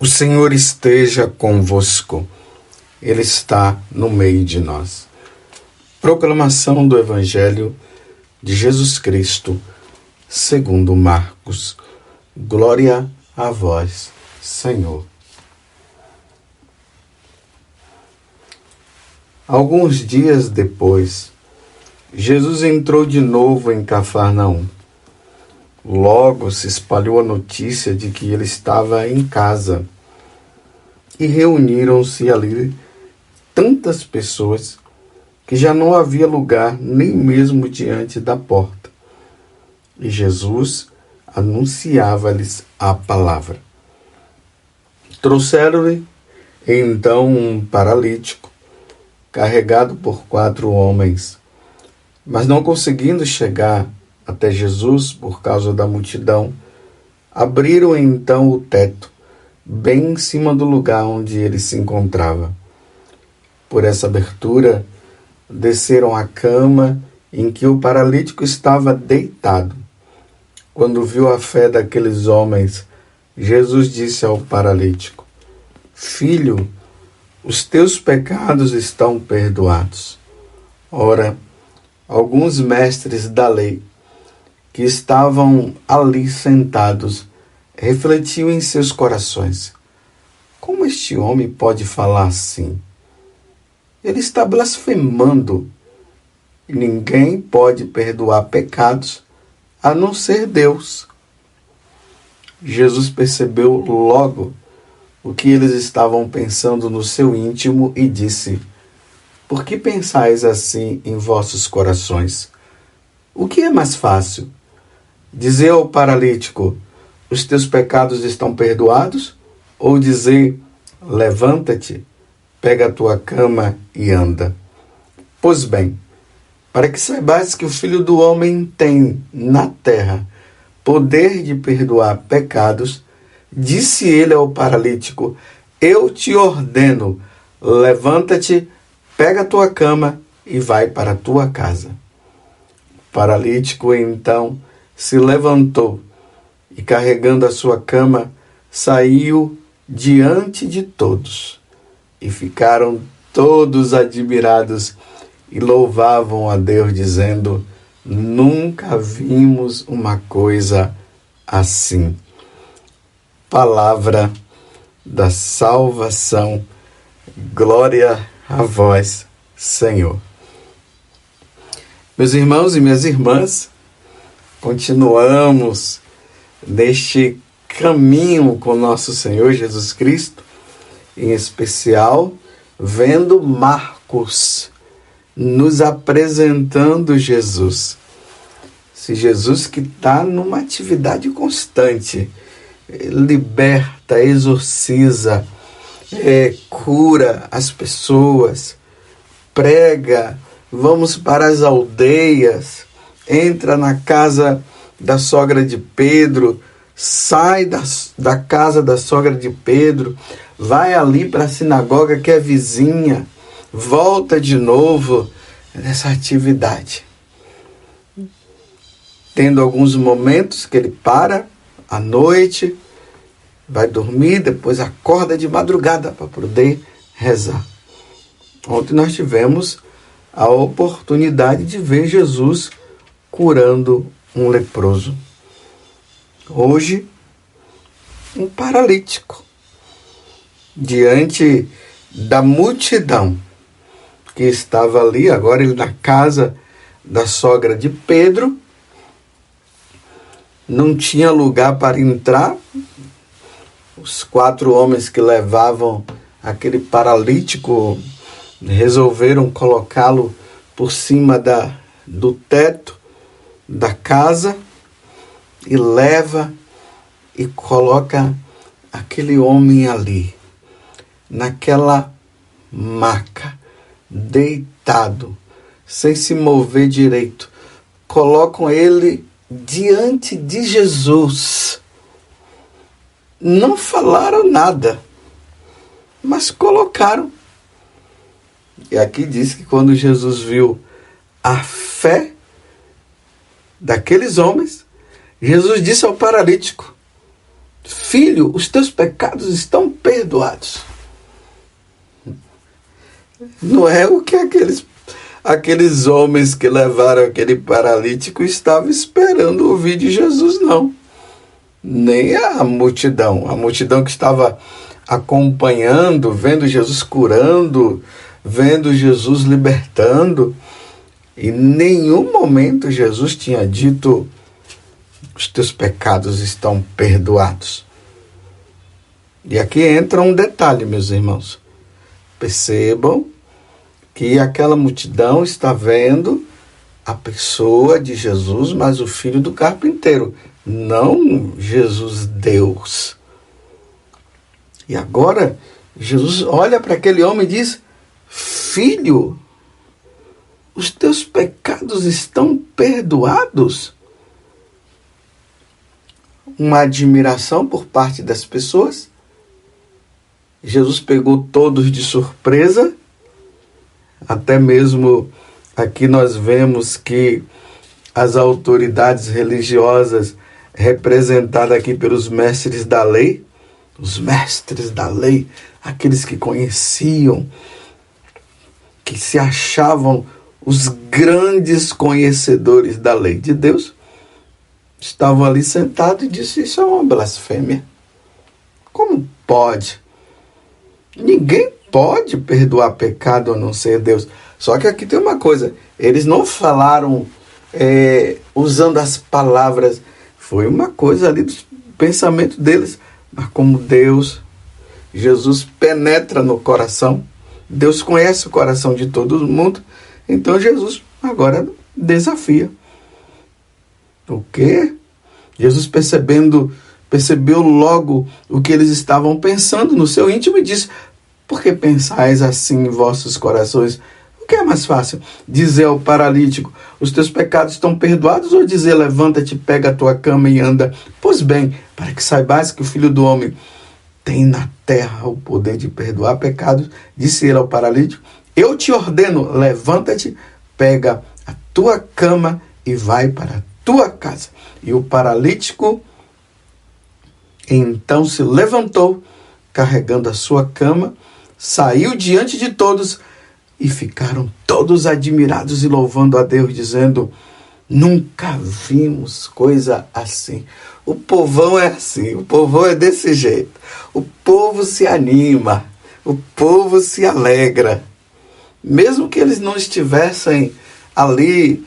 O Senhor esteja convosco, Ele está no meio de nós. Proclamação do Evangelho de Jesus Cristo, segundo Marcos. Glória a vós, Senhor. Alguns dias depois, Jesus entrou de novo em Cafarnaum. Logo se espalhou a notícia de que ele estava em casa. E reuniram-se ali tantas pessoas que já não havia lugar nem mesmo diante da porta. E Jesus anunciava-lhes a palavra. Trouxeram-lhe então um paralítico, carregado por 4 homens. Mas não conseguindo chegar até Jesus por causa da multidão, abriram então o teto, bem em cima do lugar onde ele se encontrava. Por essa abertura, desceram a cama em que o paralítico estava deitado. Quando viu a fé daqueles homens, Jesus disse ao paralítico: Filho, os teus pecados estão perdoados. Ora, alguns mestres da lei que estavam ali sentados refletiam em seus corações: como este homem pode falar assim? Ele está blasfemando. E ninguém pode perdoar pecados a não ser Deus. Jesus percebeu logo o que eles estavam pensando no seu íntimo e disse: Por que pensais assim em vossos corações? O que é mais fácil? Dizer ao paralítico: os teus pecados estão perdoados? Ou dizer: levanta-te, pega a tua cama e anda? Pois bem, para que saibais que o Filho do Homem tem na terra poder de perdoar pecados, disse ele ao paralítico: eu te ordeno, levanta-te, pega a tua cama e vai para a tua casa. O paralítico então se levantou e, carregando a sua cama, saiu diante de todos. E ficaram todos admirados e louvavam a Deus, dizendo: nunca vimos uma coisa assim. Palavra da salvação. Glória a vós, Senhor. Meus irmãos e minhas irmãs, continuamos neste caminho com nosso Senhor Jesus Cristo, em especial vendo Marcos nos apresentando Jesus. Esse Jesus que está numa atividade constante, liberta, exorciza, cura as pessoas, prega, vamos para as aldeias, entra na casa da sogra de Pedro, sai da casa da sogra de Pedro, vai ali para a sinagoga que é vizinha, volta de novo nessa atividade. Tendo alguns momentos que ele para à noite, vai dormir, depois acorda de madrugada para poder rezar. Ontem nós tivemos a oportunidade de ver Jesus curando um leproso. Hoje, um paralítico. Diante da multidão que estava ali, agora ele na casa da sogra de Pedro, não tinha lugar para entrar. Os 4 homens que levavam aquele paralítico resolveram colocá-lo por cima do teto da casa e leva e coloca aquele homem ali, naquela maca, deitado, sem se mover direito. Colocam ele diante de Jesus. Não falaram nada, mas colocaram. E aqui diz que quando Jesus viu a fé daqueles homens, Jesus disse ao paralítico: filho, os teus pecados estão perdoados. Não é o que aqueles homens que levaram aquele paralítico estavam esperando ouvir de Jesus, não. Nem a multidão que estava acompanhando, vendo Jesus curando, vendo Jesus libertando. Em nenhum momento Jesus tinha dito: os teus pecados estão perdoados. E aqui entra um detalhe, meus irmãos. Percebam que aquela multidão está vendo a pessoa de Jesus, mas o filho do carpinteiro, não Jesus Deus. E agora Jesus olha para aquele homem e diz: filho, os teus pecados estão perdoados. Uma admiração por parte das pessoas. Jesus pegou todos de surpresa. Até mesmo aqui nós vemos que as autoridades religiosas, representadas aqui pelos mestres da lei, os mestres da lei, aqueles que conheciam, que se achavam os grandes conhecedores da lei de Deus, estavam ali sentados e disseram: isso é uma blasfêmia. Como pode? Ninguém pode perdoar pecado a não ser Deus. Só que aqui tem uma coisa: eles não falaram usando as palavras, foi uma coisa ali do pensamento deles. Mas como Deus, Jesus penetra no coração, Deus conhece o coração de todo mundo, então Jesus agora desafia. O quê? Jesus percebeu logo o que eles estavam pensando no seu íntimo e disse: por que pensais assim em vossos corações? O que é mais fácil? Dizer ao paralítico: os teus pecados estão perdoados? Ou dizer: levanta-te, pega a tua cama e anda? Pois bem, para que saibais que o Filho do Homem tem na terra o poder de perdoar pecados, disse ele ao paralítico: eu te ordeno, levanta-te, pega a tua cama e vai para a tua casa. E o paralítico então se levantou, carregando a sua cama, saiu diante de todos e ficaram todos admirados e louvando a Deus, dizendo: nunca vimos coisa assim. O povão é assim, o povão é desse jeito. O povo se anima, o povo se alegra. Mesmo que eles não estivessem ali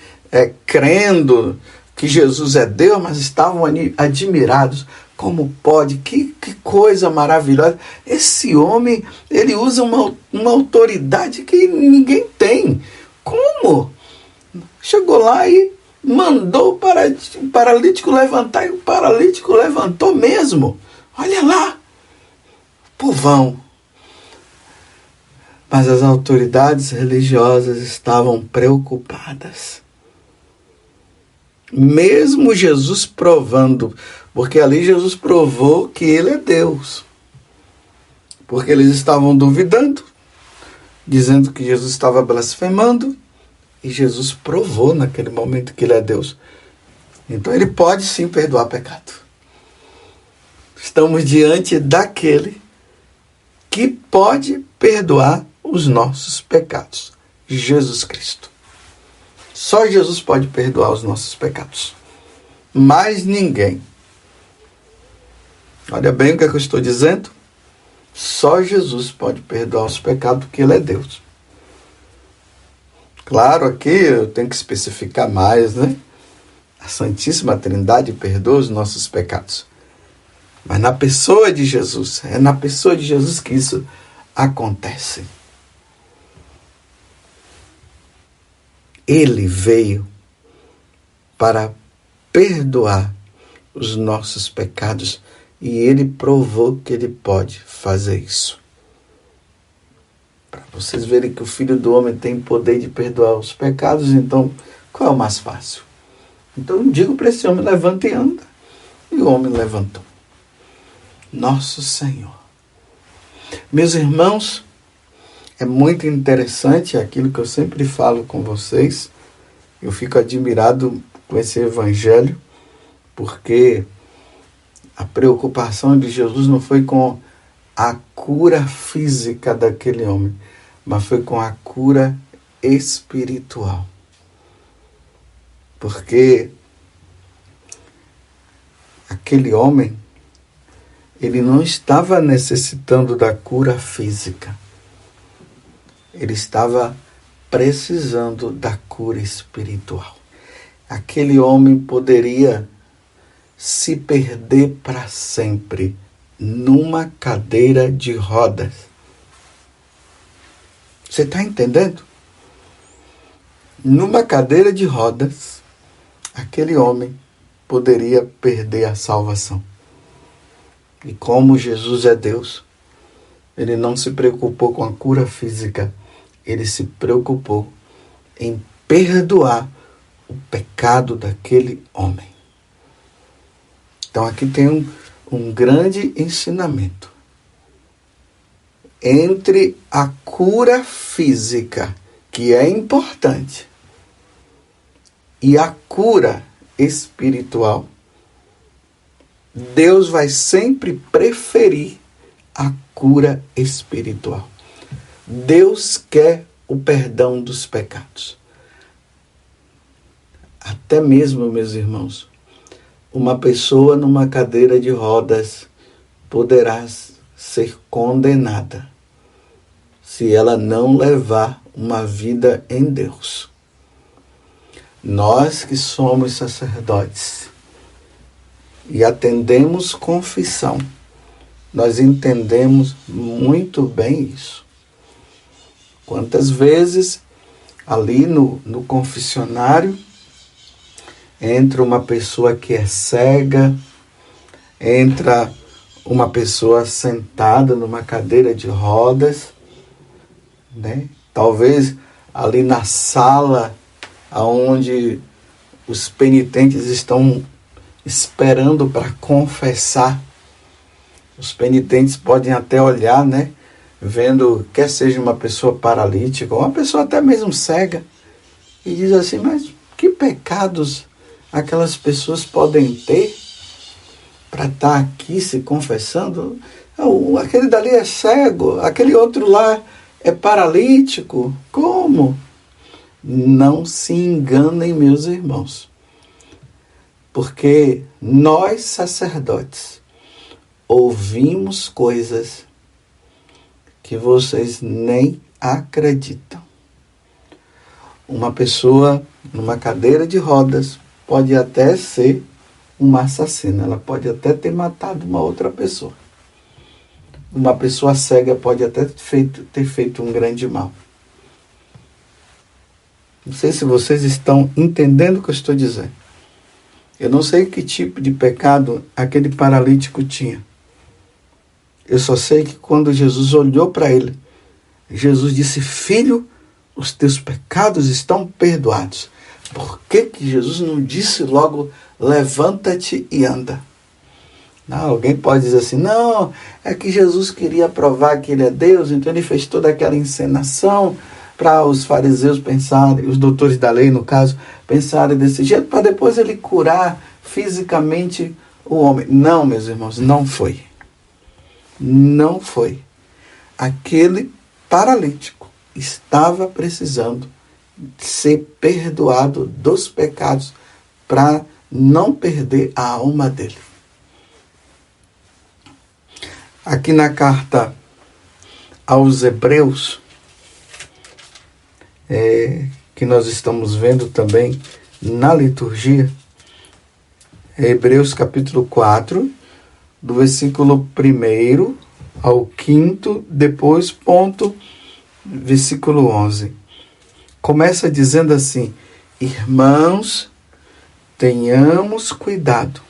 crendo que Jesus é Deus, mas estavam admirados. Como pode? Que coisa maravilhosa. Esse homem, ele usa uma autoridade que ninguém tem. Como? Chegou lá e mandou o paralítico levantar, e o paralítico levantou mesmo. Olha lá, povão. Mas as autoridades religiosas estavam preocupadas. Mesmo Jesus provando, porque ali Jesus provou que ele é Deus. Porque eles estavam duvidando, dizendo que Jesus estava blasfemando, e Jesus provou naquele momento que ele é Deus. Então ele pode sim perdoar pecado. Estamos diante daquele que pode perdoar os nossos pecados. Jesus Cristo. Só Jesus pode perdoar os nossos pecados. Mais ninguém. Olha bem o que eu estou dizendo. Só Jesus pode perdoar os pecados, porque ele é Deus. Claro, aqui eu tenho que especificar mais, né? A Santíssima Trindade perdoa os nossos pecados. Mas na pessoa de Jesus, é na pessoa de Jesus que isso acontece. Ele veio para perdoar os nossos pecados e ele provou que ele pode fazer isso. Para vocês verem que o Filho do Homem tem poder de perdoar os pecados, então qual é o mais fácil? Então eu digo para esse homem: levanta e anda. E o homem levantou. Nosso Senhor. Meus irmãos, é muito interessante aquilo que eu sempre falo com vocês. Eu fico admirado com esse evangelho, porque A preocupação de Jesus não foi com a cura física daquele homem, mas foi com a cura espiritual. Porque aquele homem, ele não estava necessitando da cura física. Ele estava precisando da cura espiritual. Aquele homem poderia se perder para sempre numa cadeira de rodas. Você está entendendo? Numa cadeira de rodas, aquele homem poderia perder a salvação. E como Jesus é Deus, ele não se preocupou com a cura física, ele se preocupou em perdoar o pecado daquele homem. Então aqui tem um grande ensinamento. Entre a cura física, que é importante, e a cura espiritual, Deus vai sempre preferir a cura espiritual. Deus quer o perdão dos pecados. Até mesmo, meus irmãos, uma pessoa numa cadeira de rodas poderá ser condenada se ela não levar uma vida em Deus. Nós que somos sacerdotes e atendemos confissão, nós entendemos muito bem isso. Quantas vezes ali no confessionário entra uma pessoa que é cega, entra uma pessoa sentada numa cadeira de rodas, né? Talvez ali na sala onde os penitentes estão esperando para confessar. Os penitentes podem até olhar, né? Vendo, quer seja uma pessoa paralítica, ou uma pessoa até mesmo cega, e diz assim, mas que pecados aquelas pessoas podem ter para estar aqui se confessando? Aquele dali é cego, aquele outro lá é paralítico. Como? Não se enganem, meus irmãos. Porque nós, sacerdotes, ouvimos coisas que vocês nem acreditam. Uma pessoa numa cadeira de rodas pode até ser uma assassina, ela pode até ter matado uma outra pessoa. Uma pessoa cega pode até ter feito um grande mal. Não sei se vocês estão entendendo o que eu estou dizendo. Eu não sei que tipo de pecado aquele paralítico tinha. Eu só sei que quando Jesus olhou para ele, Jesus disse, filho, os teus pecados estão perdoados. Por que Jesus não disse logo, levanta-te e anda? Não, alguém pode dizer assim, não, é que Jesus queria provar que ele é Deus, então ele fez toda aquela encenação para os fariseus pensarem, os doutores da lei, no caso, pensarem desse jeito, para depois ele curar fisicamente o homem. Não, meus irmãos, não foi. Não foi. Aquele paralítico estava precisando ser perdoado dos pecados para não perder a alma dele. Aqui na carta aos Hebreus, que nós estamos vendo também na liturgia, Hebreus capítulo 4, do versículo 1 ao 5, depois versículo 11. Começa dizendo assim, irmãos, tenhamos cuidado,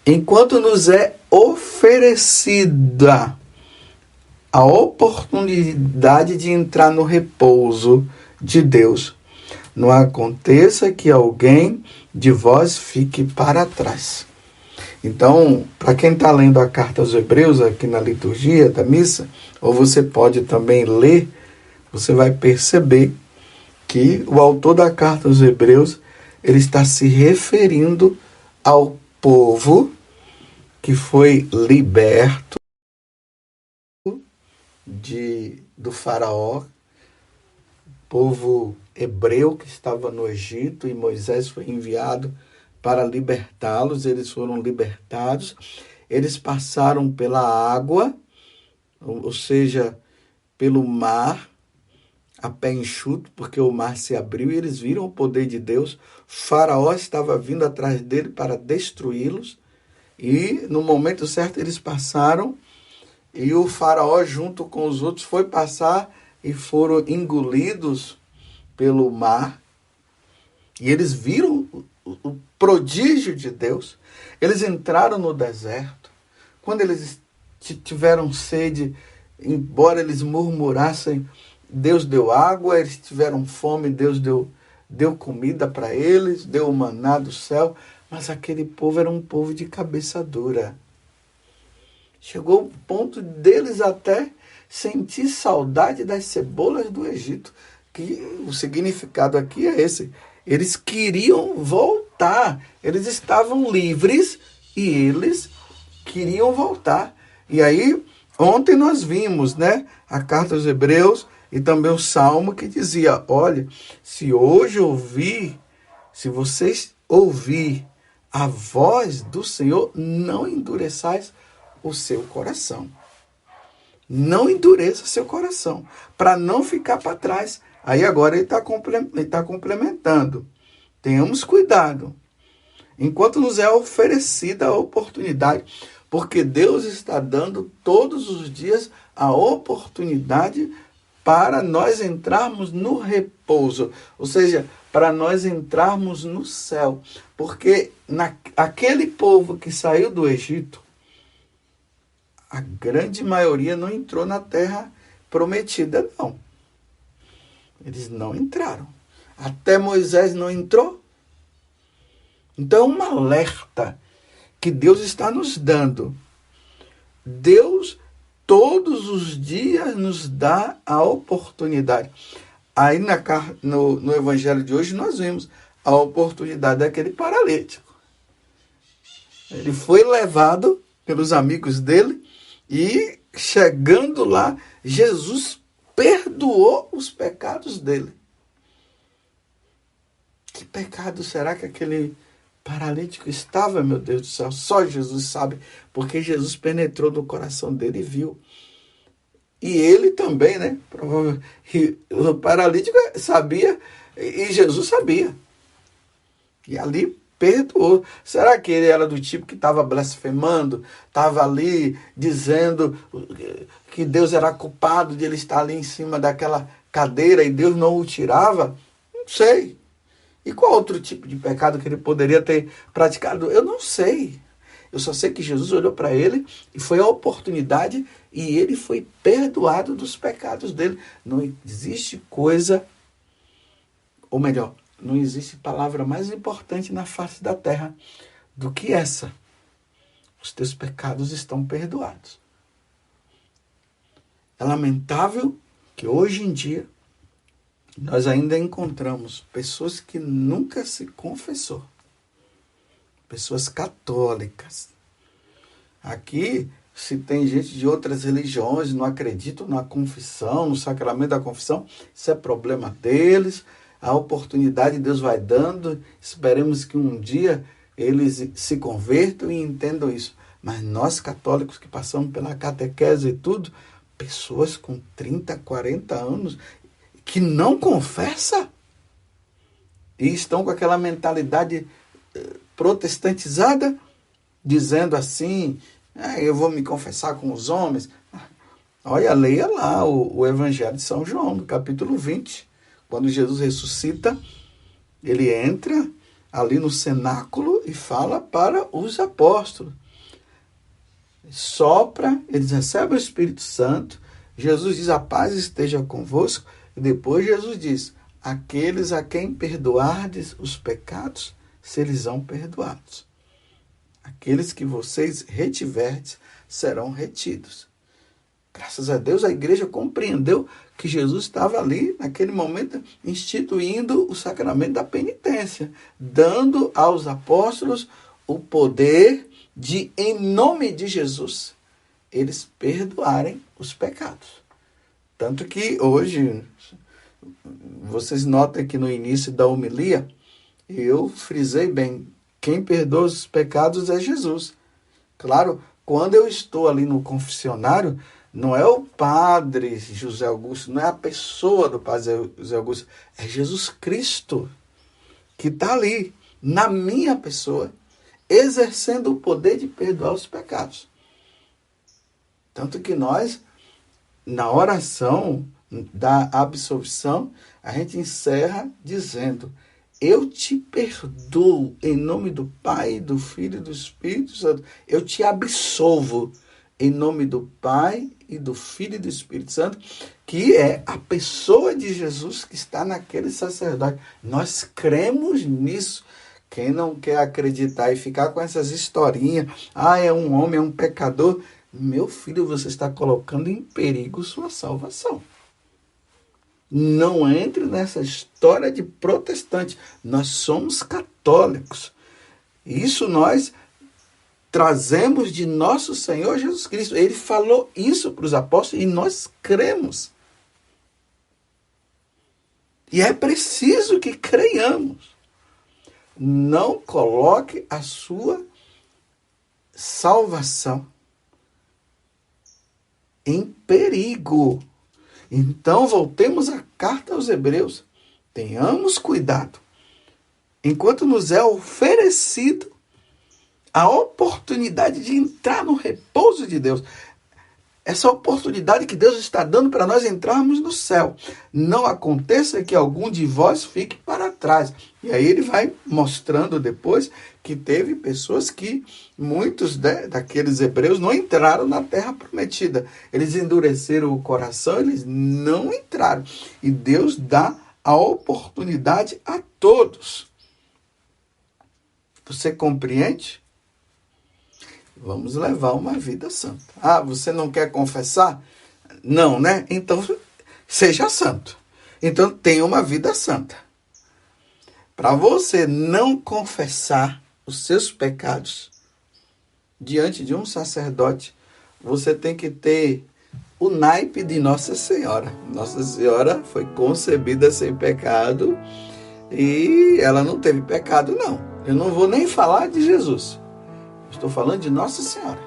enquanto nos é oferecida a oportunidade de entrar no repouso de Deus, não aconteça que alguém de vós fique para trás. Então, para quem está lendo a carta aos Hebreus aqui na liturgia da missa, ou você pode também ler, você vai perceber que o autor da carta aos Hebreus, ele está se referindo ao povo que foi liberto do faraó, povo hebreu que estava no Egito, e Moisés foi enviado para libertá-los. Eles foram libertados, eles passaram pela água, ou seja, pelo mar, a pé enxuto, porque o mar se abriu e eles viram o poder de Deus. O faraó estava vindo atrás dele para destruí-los, e no momento certo eles passaram, e o faraó junto com os outros foi passar e foram engolidos pelo mar. E eles viram o prodígio de Deus. Eles entraram no deserto. Quando eles tiveram sede, embora eles murmurassem, Deus deu água. Eles tiveram fome, Deus deu comida para eles, deu o maná do céu. Mas aquele povo era um povo de cabeça dura. Chegou o ponto deles até sentir saudade das cebolas do Egito. Que o significado aqui é esse. Eles queriam voltar. Eles estavam livres e eles queriam voltar. E aí, ontem nós vimos, né, a carta aos Hebreus e também o Salmo que dizia: olha, se vocês ouvir a voz do Senhor, não endureçais o seu coração. Não endureça seu coração, para não ficar para trás. Aí agora ele está complementando. Tenhamos cuidado, enquanto nos é oferecida a oportunidade, porque Deus está dando todos os dias a oportunidade para nós entrarmos no repouso, ou seja, para nós entrarmos no céu. Porque aquele povo que saiu do Egito, a grande maioria não entrou na terra prometida, não. Eles não entraram. Até Moisés não entrou. Então é um alerta que Deus está nos dando. Deus todos os dias nos dá a oportunidade. Aí no evangelho de hoje nós vimos a oportunidade daquele paralítico. Ele foi levado pelos amigos dele e, chegando lá, Jesus perdoou os pecados dele. Que pecado será que aquele paralítico estava, meu Deus do céu? Só Jesus sabe, porque Jesus penetrou no coração dele e viu. E ele também, né? Provavelmente, o paralítico sabia e Jesus sabia. E ali perdoou. Será que ele era do tipo que estava blasfemando, estava ali dizendo que Deus era culpado de ele estar ali em cima daquela cadeira e Deus não o tirava? Não sei. E qual outro tipo de pecado que ele poderia ter praticado? Eu não sei. Eu só sei que Jesus olhou para ele e foi a oportunidade e ele foi perdoado dos pecados dele. Não existe coisa, ou melhor, não existe palavra mais importante na face da terra do que essa. Os teus pecados estão perdoados. É lamentável que hoje em dia nós ainda encontramos pessoas que nunca se confessou. Pessoas católicas. Aqui, se tem gente de outras religiões, não acreditam na confissão, no sacramento da confissão, isso é problema deles. A oportunidade Deus vai dando. Esperemos que um dia eles se convertam e entendam isso. Mas nós católicos que passamos pela catequese e tudo, pessoas com 30, 40 anos que não confessam e estão com aquela mentalidade protestantizada, dizendo assim: eu vou me confessar com os homens. Olha, leia lá o Evangelho de São João, no capítulo 20. Quando Jesus ressuscita, ele entra ali no cenáculo e fala para os apóstolos. Sopra, eles recebem o Espírito Santo. Jesus diz: a paz esteja convosco. E depois Jesus diz: aqueles a quem perdoardes os pecados, serão perdoados. Aqueles que vocês retiverdes, serão retidos. Graças a Deus, a igreja compreendeu que Jesus estava ali, naquele momento, instituindo o sacramento da penitência, dando aos apóstolos o poder de, em nome de Jesus, eles perdoarem os pecados. Tanto que hoje, vocês notam que no início da homilia, eu frisei bem, quem perdoa os pecados é Jesus. Claro, quando eu estou ali no confessionário, não é o padre José Augusto, não é a pessoa do padre José Augusto, é Jesus Cristo que está ali, na minha pessoa, exercendo o poder de perdoar os pecados. Tanto que nós, na oração da absolvição, a gente encerra dizendo: eu te perdoo em nome do Pai, do Filho e do Espírito Santo. Eu te absolvo em nome do Pai e do Filho e do Espírito Santo, que é a pessoa de Jesus que está naquele sacerdote. Nós cremos nisso. Quem não quer acreditar e ficar com essas historinhas, é um homem, é um pecador, meu filho, você está colocando em perigo sua salvação. Não entre nessa história de protestante. Nós somos católicos. Isso nós trazemos de nosso Senhor Jesus Cristo. Ele falou isso para os apóstolos e nós cremos. E é preciso que creiamos. Não coloque a sua salvação em perigo. Então, voltemos à carta aos Hebreus. Tenhamos cuidado. Enquanto nos é oferecido a oportunidade de entrar no repouso de Deus. Essa oportunidade que Deus está dando para nós entrarmos no céu. Não aconteça que algum de vós fique para trás. E aí ele vai mostrando depois que teve pessoas que, muitos daqueles hebreus, não entraram na terra prometida. Eles endureceram o coração, eles não entraram. E Deus dá a oportunidade a todos. Você compreende? Vamos levar uma vida santa. Você não quer confessar? Não, né? Então, seja santo. Então, tenha uma vida santa. Para você não confessar os seus pecados diante de um sacerdote, você tem que ter o naipe de Nossa Senhora. Nossa Senhora foi concebida sem pecado e ela não teve pecado, não. Eu não vou nem falar de Jesus. Estou falando de Nossa Senhora.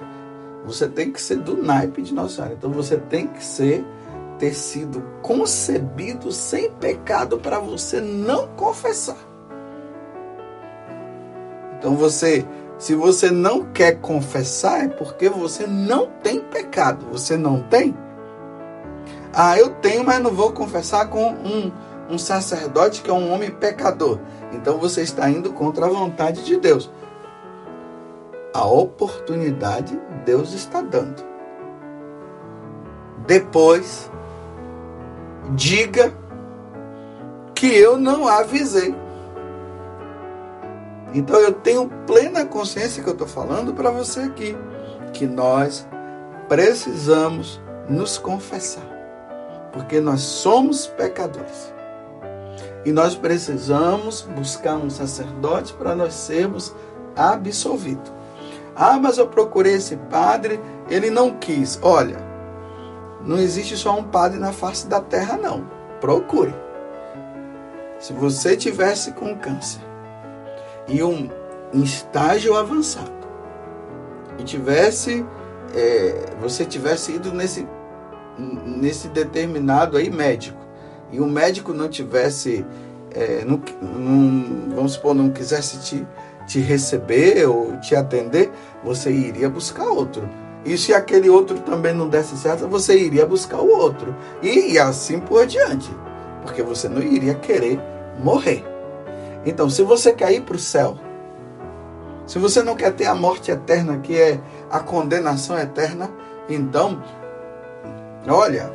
Você tem que ser do naipe de Nossa Senhora. Então você tem que ter sido concebido sem pecado para você não confessar. Então se você não quer confessar, é porque você não tem pecado. Você não tem? Eu tenho, mas não vou confessar com um sacerdote que é um homem pecador. Então você está indo contra a vontade de Deus. A oportunidade Deus está dando. Depois, diga que eu não avisei. Então eu tenho plena consciência que eu estou falando para você aqui, que nós precisamos nos confessar, porque nós somos pecadores. E nós precisamos buscar um sacerdote para nós sermos absolvidos. Mas eu procurei esse padre, ele não quis. Olha, não existe só um padre na face da terra, não. Procure. Se você tivesse com câncer e em estágio avançado, e você tivesse ido nesse determinado aí médico, e o médico não tivesse, vamos supor, não quisesse te receber ou te atender, você iria buscar outro. E se aquele outro também não desse certo, você iria buscar o outro. E assim por diante. Porque você não iria querer morrer. Então, se você quer ir para o céu, se você não quer ter a morte eterna, que é a condenação eterna, então, olha,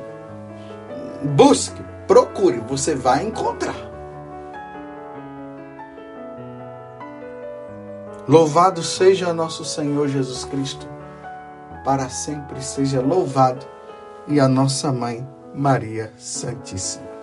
busque, procure, você vai encontrar. Louvado seja nosso Senhor Jesus Cristo, para sempre seja louvado, e a nossa Mãe Maria Santíssima.